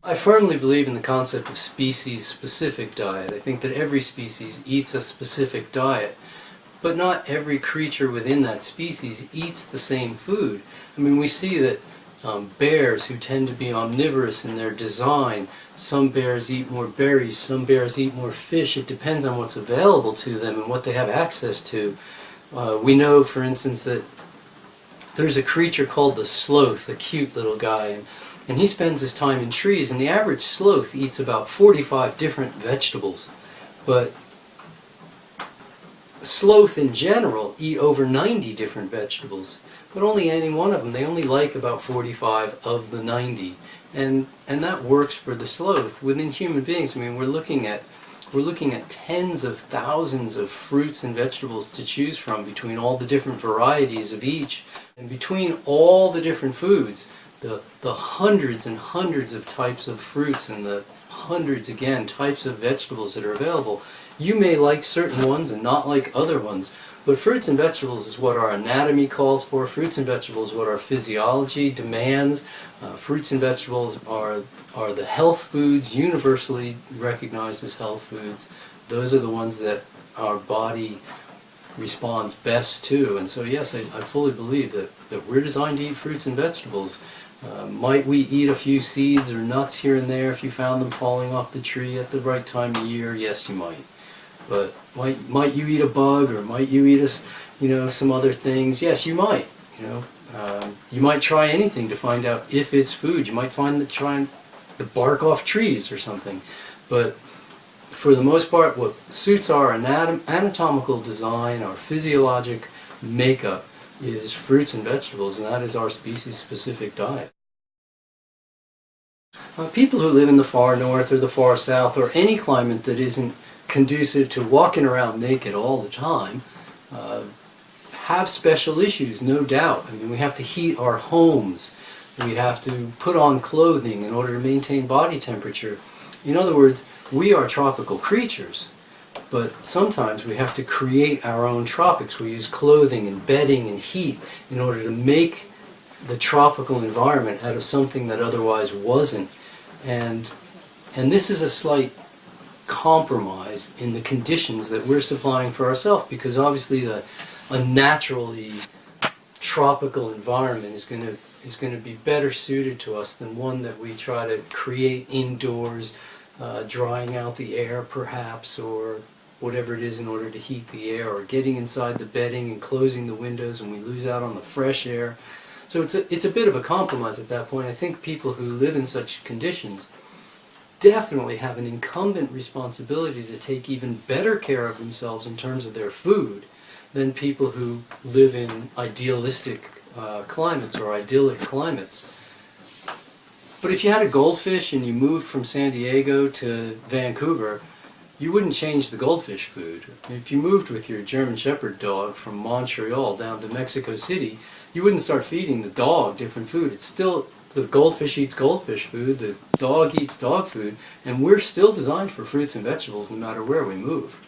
I firmly believe in the concept of species-specific diet. I think that every species eats a specific diet, but not every creature within that species eats the same food. I mean, we see that bears, who tend to be omnivorous in their design, some bears eat more berries, some bears eat more fish. It depends on what's available to them and what they have access to. We know, for instance, that there's a creature called the sloth, a cute little guy, and he spends his time in trees, and the average sloth eats about 45 different vegetables. But sloth in general eat over 90 different vegetables, but only any one of them. They only like about 45 of the 90, and that works for the sloth. Within human beings, I mean, we're looking at tens of thousands of fruits and vegetables to choose from between all the different varieties of each, and between all the different foods, the hundreds and hundreds of types of fruits and the hundreds again types of vegetables that are available. You may like certain ones and not like other ones, but fruits and vegetables is what our anatomy calls for. Fruits and vegetables is what our physiology demands. Fruits and vegetables are the health foods, universally recognized as health foods. Those are the ones that our body responds best to. And so yes, I fully believe that we're designed to eat fruits and vegetables. Might we eat a few seeds or nuts here and there if you found them falling off the tree at the right time of year? Yes, you might. But might you eat a bug, or might you eat some other things? Yes, you might. You might try anything to find out if it's food. You might try the bark off trees or something. But for the most part, what suits our anatomical design, our physiologic makeup, is fruits and vegetables, and that is our species-specific diet. People who live in the far north or the far south, or any climate that isn't conducive to walking around naked all the time, have special issues, no doubt. I mean, we have to heat our homes. We have to put on clothing in order to maintain body temperature. In other words, we are tropical creatures, but sometimes we have to create our own tropics. We use clothing and bedding and heat in order to make the tropical environment out of something that otherwise wasn't. And this is a slight compromise in the conditions that we're supplying for ourselves, because obviously a naturally tropical environment is going to be better suited to us than one that we try to create indoors, drying out the air perhaps, or whatever it is in order to heat the air, or getting inside the bedding and closing the windows, and we lose out on the fresh air. So it's a bit of a compromise at that point. I think people who live in such conditions definitely have an incumbent responsibility to take even better care of themselves in terms of their food than people who live in idealistic climates or idyllic climates. But if you had a goldfish and you moved from San Diego to Vancouver, you wouldn't change the goldfish food. If you moved with your German Shepherd dog from Montreal down to Mexico City, you wouldn't start feeding the dog different food. It's still, the goldfish eats goldfish food, the dog eats dog food, and we're still designed for fruits and vegetables no matter where we move.